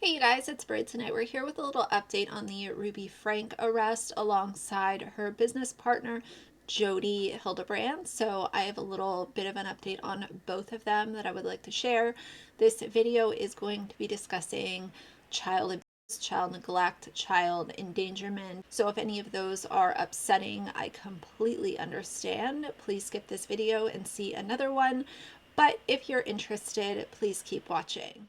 Hey you guys, it's Bird tonight. We're here with a little update on the Ruby Franke arrest alongside her business partner, Jodi Hildebrandt. So I have a little bit of an update on both of them that I would like to share. This video is going to be discussing child abuse, child neglect, child endangerment. So if any of those are upsetting, I completely understand. Please skip this video and see another one. But if you're interested, please keep watching.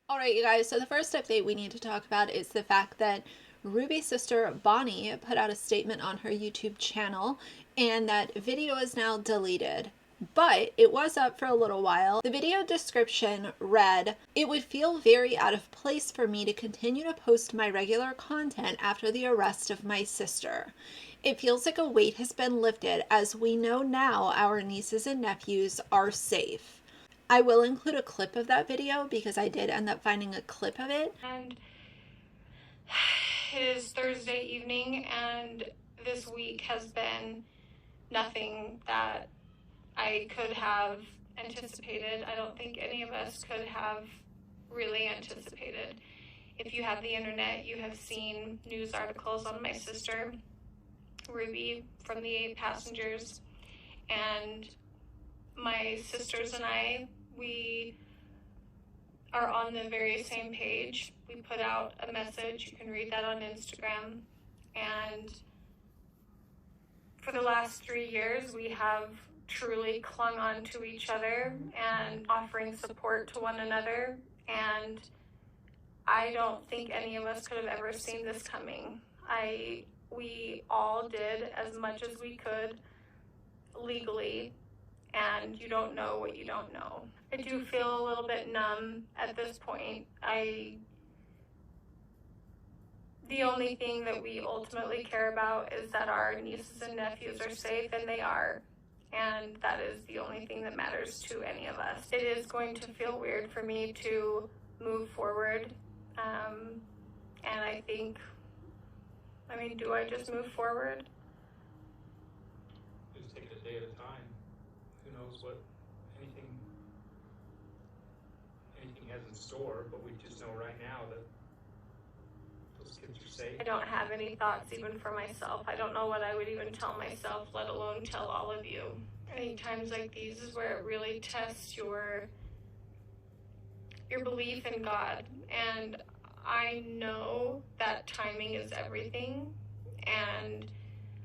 All right, you guys, so the first update we need to talk about is the fact that Ruby's sister Bonnie put out a statement on her YouTube channel, and that video is now deleted. But it was up for a little while. The video description read, "It would feel very out of place for me to continue to post my regular content after the arrest of my sister. It feels like a weight has been lifted as we know now our nieces and nephews are safe." I will include a clip of that video because I did end up finding a clip of it. And it is Thursday evening, and this week has been nothing that I could have anticipated. I don't think any of us could have really anticipated. If you have the internet, you have seen news articles on my sister, Ruby, from the 8 passengers, and my sisters and I, we are on the very same page. We put out a message, you can read that on Instagram, and for the last 3 years we have truly clung on to each other and offering support to one another, and I don't think any of us could have ever seen this coming. We all did as much as we could legally, and you don't know what you don't know. I do feel a little bit numb at this point. The only thing that we ultimately care about is that our nieces and nephews are safe, and they are. And that is the only thing that matters to any of us. It is going to feel weird for me to move forward. And I think, do I just move forward? Just take it a day at a time. Who knows what anything has in store, but we just know right now that those kids are safe. I don't have any thoughts even for myself. I don't know what I would even tell myself, let alone tell all of you. Any times like these is where it really tests your belief in God. And I know that timing is everything, and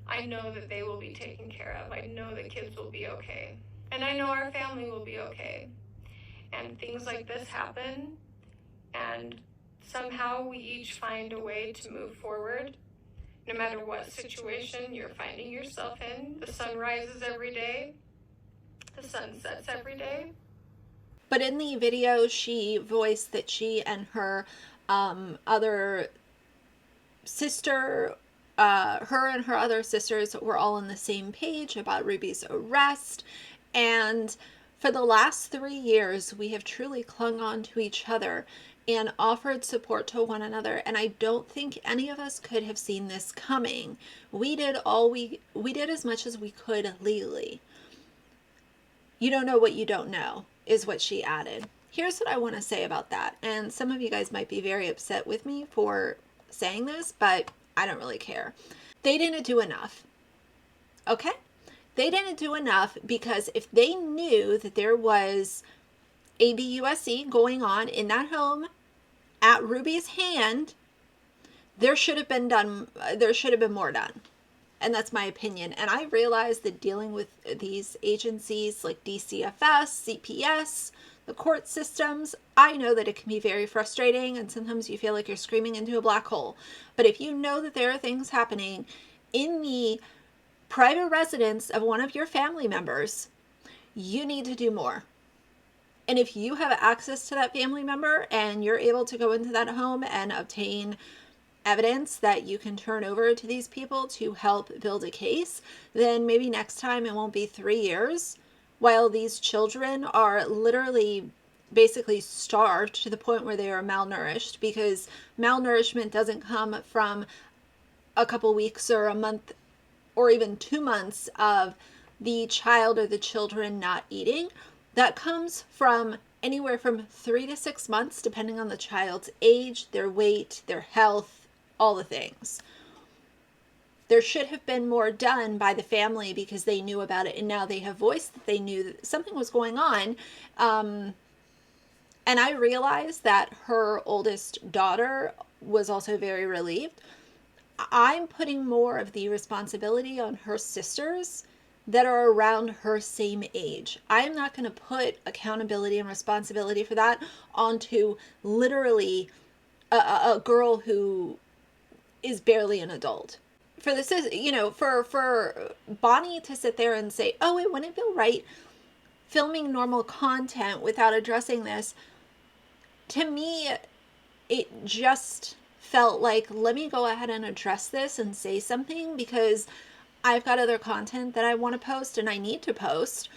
I know that they will be taken care of. I know the kids will be okay. And I know our family will be okay. And things like this happen, and somehow we each find a way to move forward. No matter what situation you're finding yourself in, the sun rises every day, the sun sets every day. But in the video, she voiced that she and her other sister, her and her other sisters were all on the same page about Ruby's arrest. And for the last 3 years, we have truly clung on to each other and offered support to one another. And I don't think any of us could have seen this coming. We did as much as we could legally. You don't know what you don't know, is what she added. Here's what I want to say about that. And some of you guys might be very upset with me for saying this, but I don't really care. They didn't do enough. Okay? They didn't do enough, because if they knew that there was ABUSC going on in that home at Ruby's hand, there should have been more done. And that's my opinion. And I realize that dealing with these agencies like DCFS, CPS, the court systems, I know that it can be very frustrating, and sometimes you feel like you're screaming into a black hole. But if you know that there are things happening in the private residence of one of your family members, you need to do more. And if you have access to that family member and you're able to go into that home and obtain evidence that you can turn over to these people to help build a case, then maybe next time it won't be 3 years while these children are literally basically starved to the point where they are malnourished, because malnourishment doesn't come from a couple weeks or a month or even 2 months of the child or the children not eating, that comes from anywhere from 3 to 6 months, depending on the child's age, their weight, their health, all the things. There should have been more done by the family because they knew about it, and now they have voiced that they knew that something was going on. And I realized that her oldest daughter was also very relieved. I'm putting more of the responsibility on her sisters that are around her same age. I am not going to put accountability and responsibility for that onto literally a girl who is barely an adult. For this is, for Bonnie to sit there and say, "Oh, it wouldn't feel right filming normal content without addressing this," to me, it just felt like, let me go ahead and address this and say something, because I've got other content that I want to post and I need to post.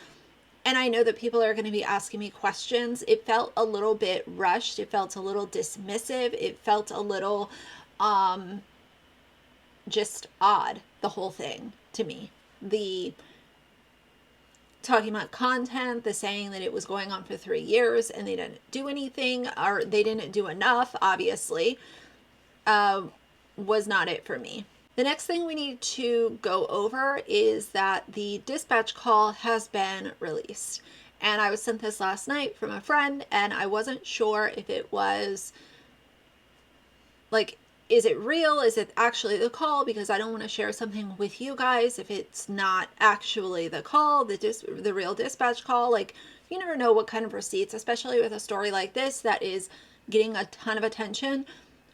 And I know that people are going to be asking me questions. It felt a little bit rushed. It felt a little dismissive. It felt a little just odd, the whole thing to me. The talking about content, the saying that it was going on for 3 years and they didn't do anything, or they didn't do enough, obviously, was not it for me. The next thing we need to go over is that the dispatch call has been released. And I was sent this last night from a friend, and I wasn't sure if it was, like, is it real? Is it actually the call? Because I don't want to share something with you guys if it's not actually the call, the real dispatch call. Like, you never know what kind of receipts, especially with a story like this that is getting a ton of attention,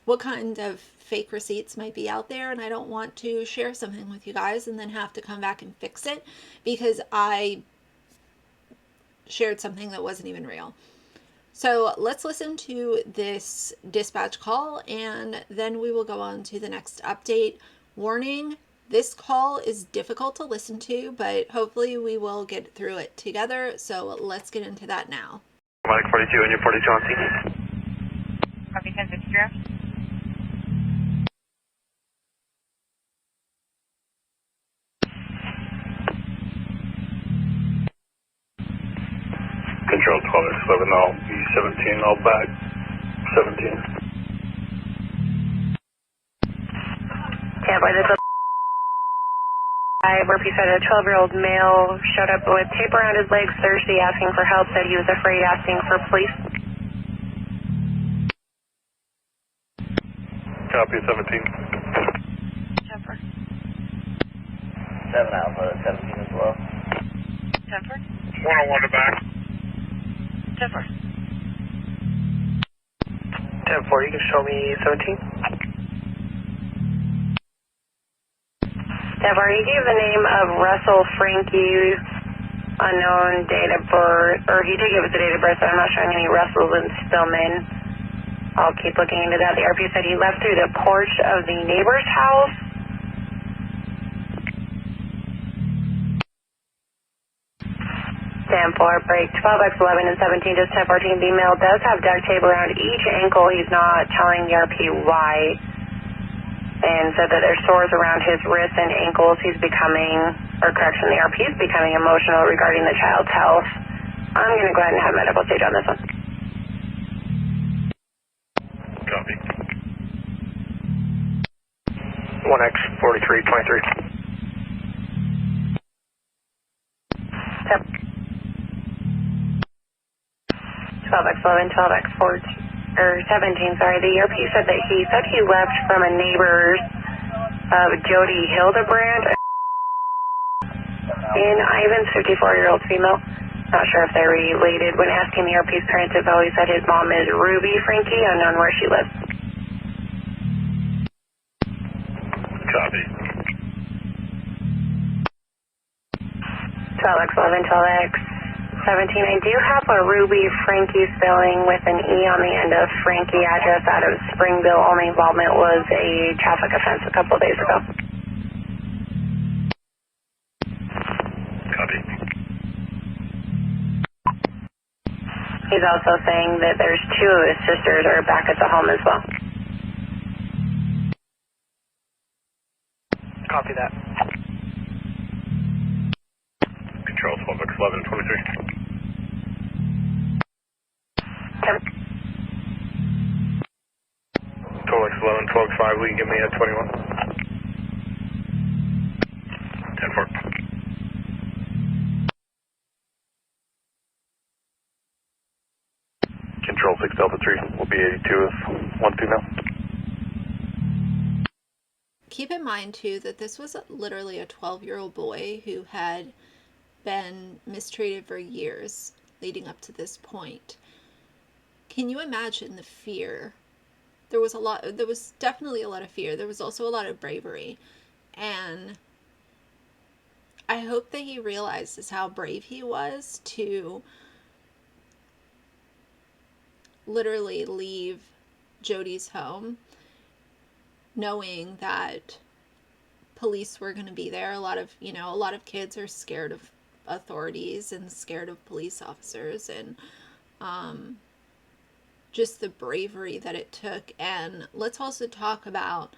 what kind of fake receipts might be out there. And I don't want to share something with you guys and then have to come back and fix it because I shared something that wasn't even real. So let's listen to this dispatch call and then we will go on to the next update. Warning, this call is difficult to listen to, but hopefully we will get through it together. So let's get into that now. Mike 42 and you're 42 on scene. Copy 1060. Control 12x11, all B17, all back 17. Tampa, this is Murphy said a 12-year-old male showed up with tape around his legs Thursday asking for help, said he was afraid, asking for police. Copy 17. Temper. 7 Alpha, 17 as well. Temper. 101 to back. Temper. 10-4, you can show me 17. Temper, he gave the name of Russell Franke, unknown date of birth, or he did give us the date of birth, but I'm not showing any Russells and Spillman. I'll keep looking into that. The RP said he left through the porch of the neighbor's house. Stand for break 12x11 and 17, just 1014. The male does have duct tape around each ankle. He's not telling the RP why. And said that there's sores around his wrists and ankles. He's becoming, or correction, the RP is becoming emotional regarding the child's health. I'm going to go ahead and have medical stage on this one. Copy. 1X4323. Yep. 12x11, 12x4, or 17, sorry. The ERP said that he left from a neighbor's Jodi Hildebrandt in Ivan's 54-year-old female. Not sure if they're related. When asking the ERP's parents info, he said his mom is Ruby Franke, unknown where she lives. Copy. 12x11, 12x17. I do have a Ruby Franke spelling with an E on the end of Franke, address out of Springville. Only involvement was a traffic offense a couple of days ago. Copy. He's also saying that there's 2 of his sisters are back at the home as well. Copy that. 1123. Tolex 11, Tolex 5, will you give me a 21? 10-4. Control 6 Delta 3, will be 82 with 12 now. Keep in mind, too, that this was literally a 12-year-old boy who had been mistreated for years leading up to this point. Can you imagine the fear? There was definitely a lot of fear. There was also a lot of bravery. And I hope that he realizes how brave he was to literally leave Jodi's home, knowing that police were going to be there. A lot of kids are scared of authorities and scared of police officers, and just the bravery that it took. And let's also talk about,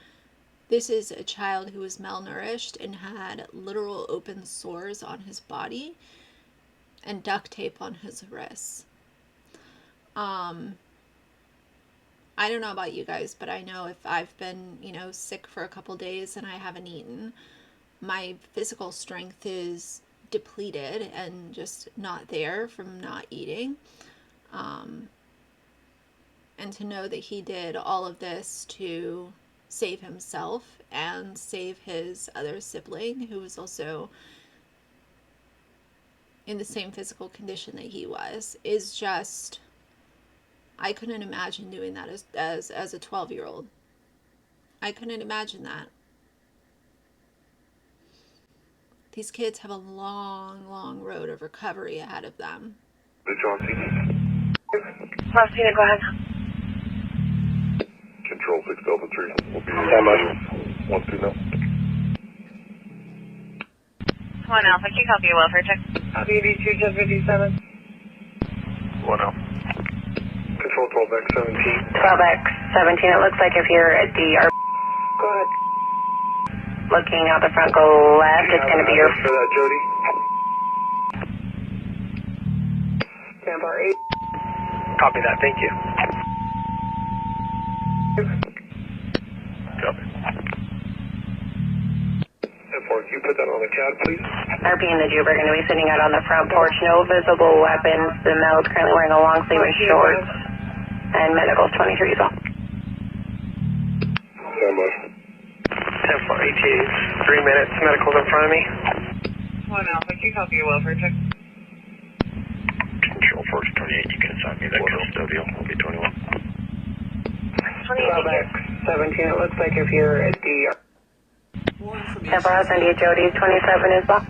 this is a child who was malnourished and had literal open sores on his body and duct tape on his wrists. I don't know about you guys, but I know if I've been, sick for a couple days and I haven't eaten, my physical strength is depleted and just not there from not eating. And to know that he did all of this to save himself and save his other sibling, who was also in the same physical condition that he was, is just, I couldn't imagine doing that as a 12-year-old. I couldn't imagine that. These kids have a long, long road of recovery ahead of them. Martina, go ahead. Control 6 Delta 3, will be 12 now. 1 Alpha, can you copy a welfare check? Copy 82, 1057. 1 Alpha. Control 12X17. 12X17, it looks like if you're at the... Go ahead. Looking out the front, go left, it's going to be your... For that, Jodi. Number 8. Copy that, thank you. Copy. And can you put that on the CAD, please? RP and the Jupe are going to be sitting out on the front porch. No visible weapons. The male is currently wearing a long sleeve and shorts. And medical's 23 as well. Stand by. 10-4, ETAs, 3 minutes, medical's in front of me. 1 Alpha, can you copy a welfare check? Control 428, you can assign me that custodial, will be 21. 12X17, it looks like if you're at the... More information. Temple India Jodi 27 as well.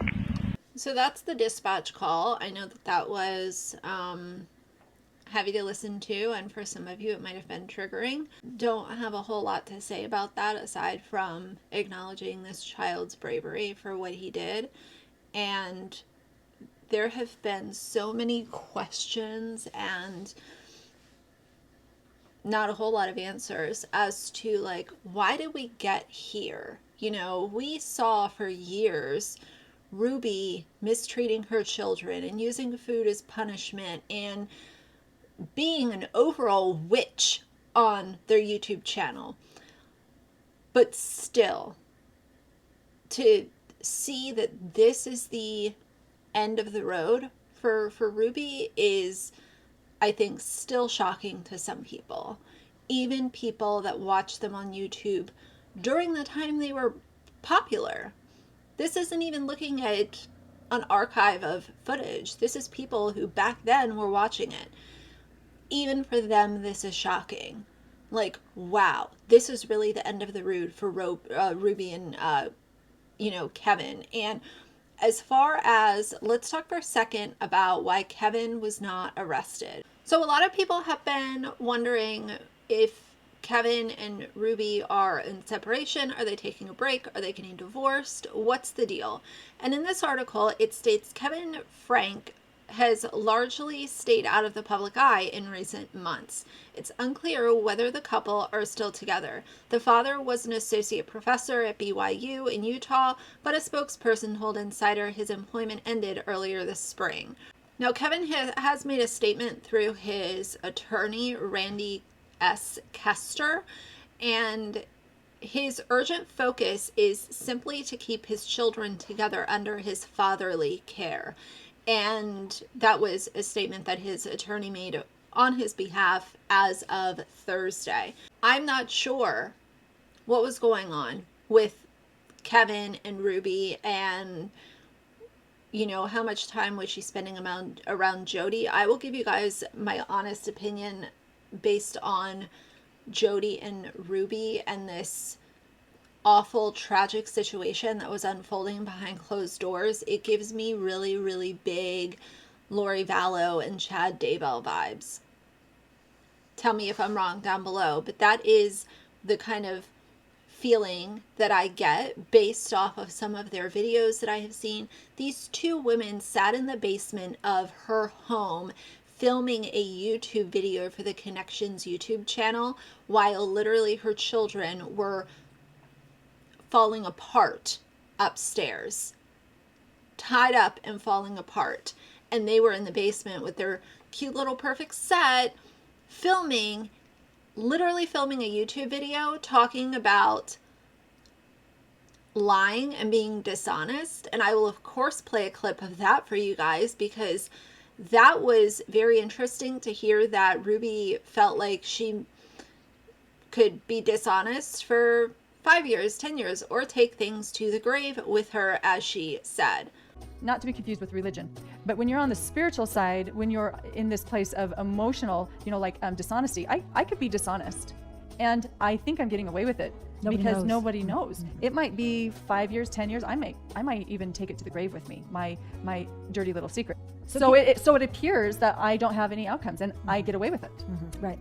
So that's the dispatch call. I know that was heavy to listen to, and for some of you it might have been triggering. Don't have a whole lot to say about that aside from acknowledging this child's bravery for what he did. And there have been so many questions and not a whole lot of answers as to, like, why did we get here? We saw for years Ruby mistreating her children and using food as punishment and being an overall witch on their YouTube channel. But still, to see that this is the end of the road for Ruby is, I think, still shocking to some people. Even people that watch them on YouTube during the time they were popular. This isn't even looking at an archive of footage. This is people who back then were watching it. Even for them, this is shocking. Like, wow, this is really the end of the road for Ruby and, Kevin. And as far as, let's talk for a second about why Kevin was not arrested. So a lot of people have been wondering if Kevin and Ruby are in separation. Are they taking a break? Are they getting divorced? What's the deal? And in this article, it states Kevin Franke has largely stayed out of the public eye in recent months. It's unclear whether the couple are still together. The father was an associate professor at BYU in Utah, but a spokesperson told Insider his employment ended earlier this spring. Now, Kevin has made a statement through his attorney, Randy S. Kester, and his urgent focus is simply to keep his children together under his fatherly care. And that was a statement that his attorney made on his behalf as of Thursday. I'm not sure what was going on with Kevin and Ruby, and how much time was she spending around Jodi. I will give you guys my honest opinion based on Jodi and Ruby and this awful, tragic situation that was unfolding behind closed doors. It gives me really, really big Lori Vallow and Chad Daybell vibes. Tell me if I'm wrong down below, but that is the kind of feeling that I get based off of some of their videos that I have seen. These two women sat in the basement of her home filming a YouTube video for the Connections YouTube channel while literally her children were falling apart upstairs, tied up and falling apart. And they were in the basement with their cute little perfect set, literally filming a YouTube video talking about lying and being dishonest. And I will, of course, play a clip of that for you guys, because that was very interesting to hear that Ruby felt like she could be dishonest for 5 years, 10 years, or take things to the grave with her, as she said. Not to be confused with religion, but when you're on the spiritual side, when you're in this place of emotional, dishonesty, I could be dishonest, and I think I'm getting away with it because nobody knows. It might be 5 years, 10 years. I might even take it to the grave with me, my dirty little secret. So it appears that I don't have any outcomes, and I get away with it. Right.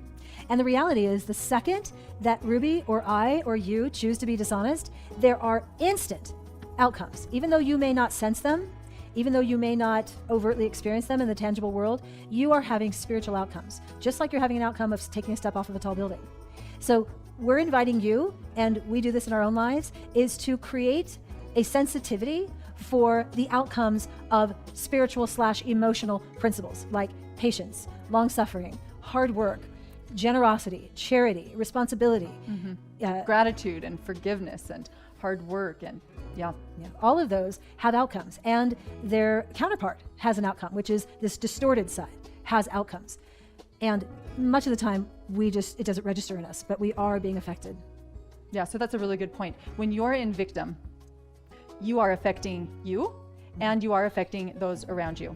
And the reality is, the second that Ruby or I or you choose to be dishonest, there are instant outcomes. Even though you may not sense them, even though you may not overtly experience them in the tangible world, you are having spiritual outcomes, just like you're having an outcome of taking a step off of a tall building. So we're inviting you, and we do this in our own lives, is to create a sensitivity for the outcomes of spiritual/emotional principles like patience, long-suffering, hard work, generosity, charity, responsibility, gratitude and forgiveness and hard work, and all of those have outcomes, and their counterpart has an outcome, which is this distorted side has outcomes. And much of the time it doesn't register in us, but we are being affected. Yeah, so that's a really good point. When you're in victim, you are affecting you, and you are affecting those around you.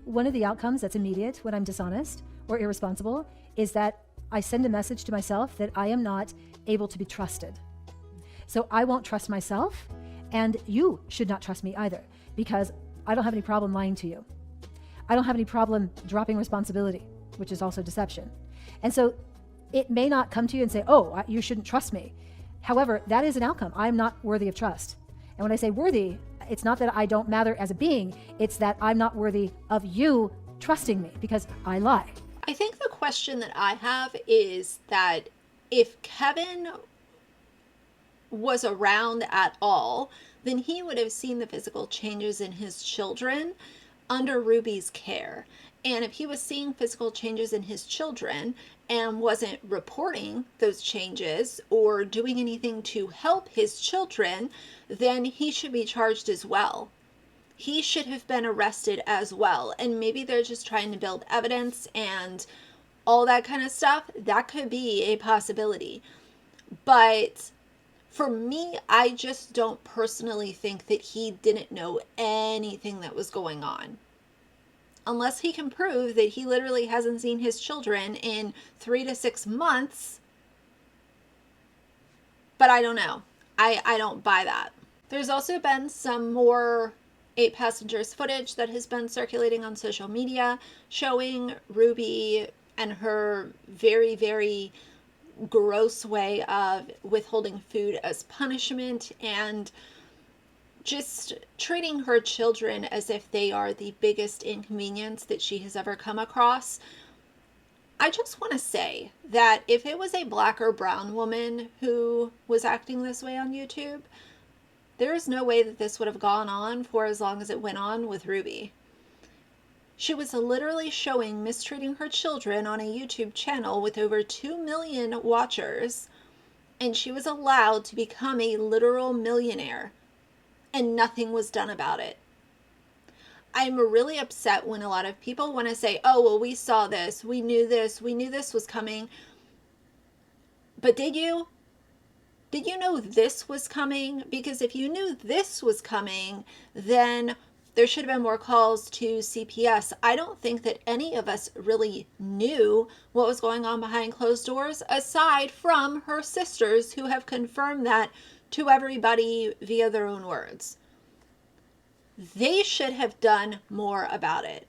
One of the outcomes that's immediate when I'm dishonest or irresponsible is that I send a message to myself that I am not able to be trusted. So I won't trust myself, and you should not trust me either, because I don't have any problem lying to you. I don't have any problem dropping responsibility, which is also deception. And so it may not come to you and say, oh, you shouldn't trust me. However, that is an outcome. I'm not worthy of trust. And when I say worthy, it's not that I don't matter as a being, it's that I'm not worthy of you trusting me because I lie. I think the question that I have is that if Kevin was around at all, then he would have seen the physical changes in his children under Ruby's care. And if he was seeing physical changes in his children and wasn't reporting those changes or doing anything to help his children, then he should be charged as well. He should have been arrested as well. And maybe they're just trying to build evidence and all that kind of stuff. That could be a possibility. But for me, I just don't personally think that he didn't know anything that was going on. Unless he can prove that he literally hasn't seen his children in 3 to 6 months. But I don't know. I don't buy that. There's also been some more 8 passengers footage that has been circulating on social media showing Ruby and her very, very gross way of withholding food as punishment and just treating her children as if they are the biggest inconvenience that she has ever come across. I just want to say that if it was a black or brown woman who was acting this way on YouTube, there is no way that this would have gone on for as long as it went on with Ruby. She was literally showing mistreating her children on a YouTube channel with over 2 million watchers, and she was allowed to become a literal millionaire, and nothing was done about it. I'm really upset when a lot of people want to say, oh, well, we saw this, we knew this was coming. But did you? Did you know this was coming? Because if you knew this was coming, then there should have been more calls to CPS. I don't think that any of us really knew what was going on behind closed doors, aside from her sisters who have confirmed that to everybody via their own words. They should have done more about it.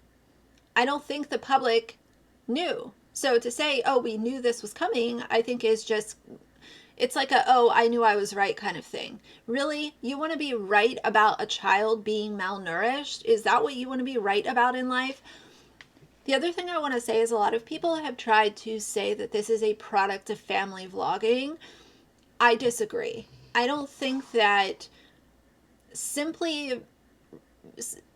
I don't think the public knew. So to say, oh, we knew this was coming, I think is just, it's like a, oh, I knew I was right kind of thing. Really? You want to be right about a child being malnourished? Is that what you want to be right about in life? The other thing I want to say is a lot of people have tried to say that this is a product of family vlogging. I disagree. I don't think that simply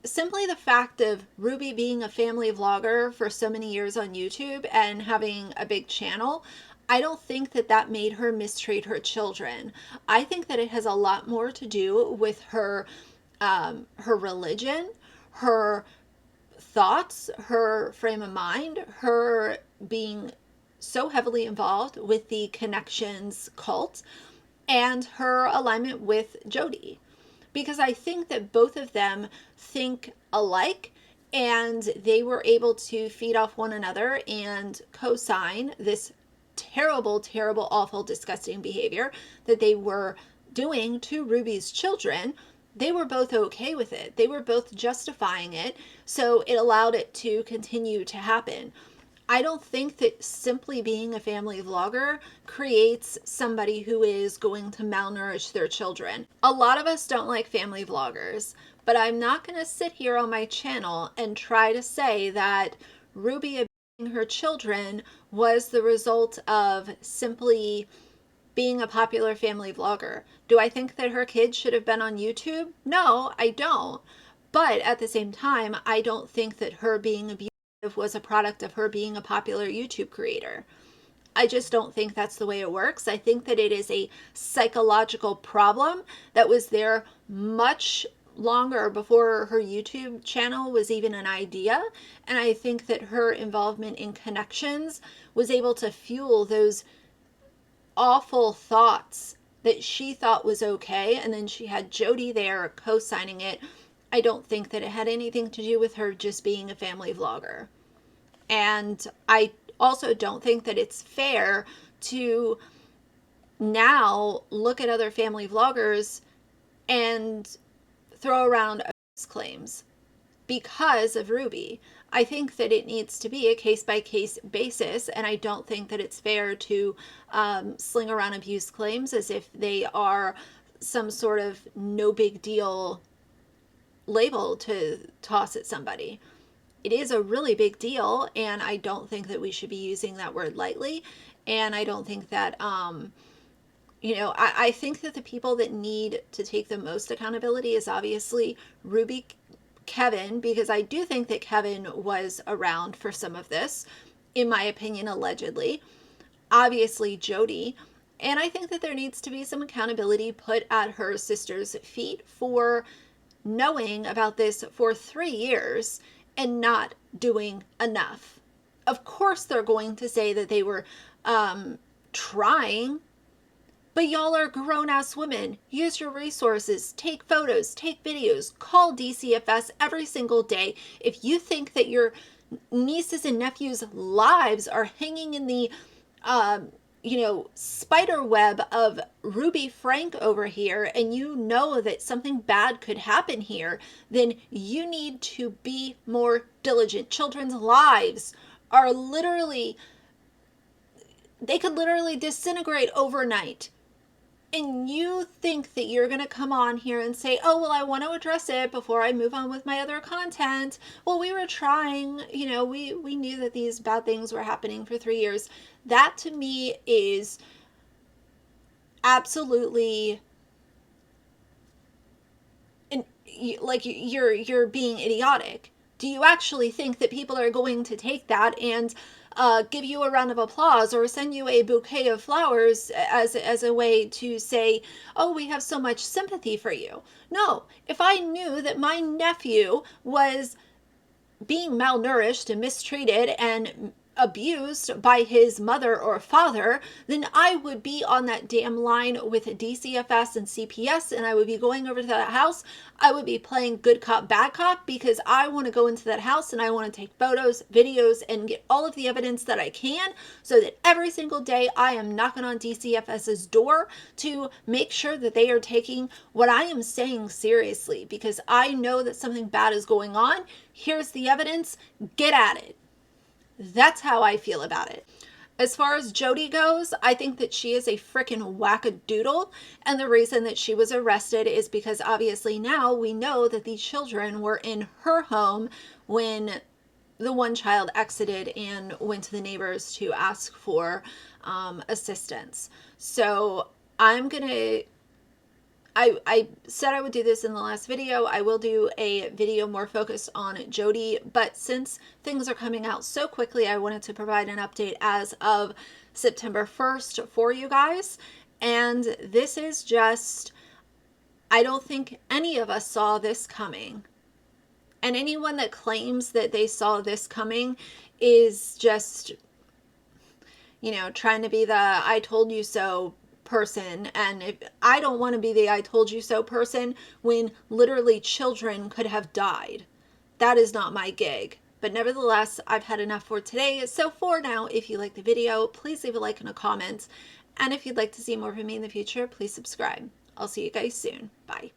the fact of Ruby being a family vlogger for so many years on YouTube and having a big channel, I don't think that that made her mistreat her children. I think that it has a lot more to do with her religion, her thoughts, her frame of mind, her being so heavily involved with the Connections cult, and her alignment with Jodi. Because I think that both of them think alike, and they were able to feed off one another and co-sign this terrible, terrible, awful, disgusting behavior that they were doing to Ruby's children. They were both okay with it. They were both justifying it, so it allowed it to continue to happen. I don't think that simply being a family vlogger creates somebody who is going to malnourish their children. A lot of us don't like family vloggers, but I'm not going to sit here on my channel and try to say that Ruby abusing her children was the result of simply being a popular family vlogger. Do I think that her kids should have been on YouTube? No, I don't. But at the same time, I don't think that her being abusive was a product of her being a popular YouTube creator. I just don't think that's the way it works. I think that it is a psychological problem that was there much longer before her YouTube channel was even an idea. And I think that her involvement in Connections was able to fuel those awful thoughts that she thought was okay. And then she had Jodi there co-signing it. I don't think that it had anything to do with her just being a family vlogger. And I also don't think that it's fair to now look at other family vloggers and throw around abuse claims because of Ruby. I think that it needs to be a case-by-case basis, and I don't think that it's fair to sling around abuse claims as if they are some sort of no big deal label to toss at somebody. It is a really big deal, and I don't think that we should be using that word lightly. And I don't think that, I think that the people that need to take the most accountability is obviously Ruby, Kevin, because I do think that Kevin was around for some of this, in my opinion, allegedly. Obviously, Jodi. And I think that there needs to be some accountability put at her sister's feet for knowing about this for 3 years and not doing enough. Of course they're going to say that they were trying, but y'all are grown-ass women. Use your resources, take photos, take videos, call DCFS every single day. If you think that your nieces and nephews' lives are hanging in the spider web of Ruby Franke over here, and you know that something bad could happen here, then you need to be more diligent. Children's lives are literally, they could literally disintegrate overnight and you think that you're going to come on here and say, oh, well, I want to address it before I move on with my other content. Well, we were trying, you know, we knew that these bad things were happening for 3 years. That to me is absolutely, like, you're being idiotic. Do you actually think that people are going to take that and give you a round of applause or send you a bouquet of flowers as a way to say, oh, we have so much sympathy for you? No. If I knew that my nephew was being malnourished and mistreated and abused by his mother or father, then I would be on that damn line with DCFS and CPS, and I would be going over to that house. I would be playing good cop, bad cop, because I want to go into that house and I want to take photos, videos, and get all of the evidence that I can, so that every single day I am knocking on DCFS's door to make sure that they are taking what I am saying seriously, because I know that something bad is going on. Here's the evidence. Get at it. That's how I feel about it. As far as Jodi goes, I think that she is a freaking wackadoodle. And the reason that she was arrested is because obviously now we know that these children were in her home when the one child exited and went to the neighbors to ask for assistance. So I'm going to... I said I would do this in the last video. I will do a video more focused on Jodi, but since things are coming out so quickly, I wanted to provide an update as of September 1st for you guys. And this is just, I don't think any of us saw this coming. And anyone that claims that they saw this coming is just, you know, trying to be the I told you so person. And if I don't want to be the I told you so person when literally children could have died. That is not my gig. But nevertheless, I've had enough for today. So for now, if you like the video, please leave a like and a comment. And if you'd like to see more from me in the future, please subscribe. I'll see you guys soon. Bye.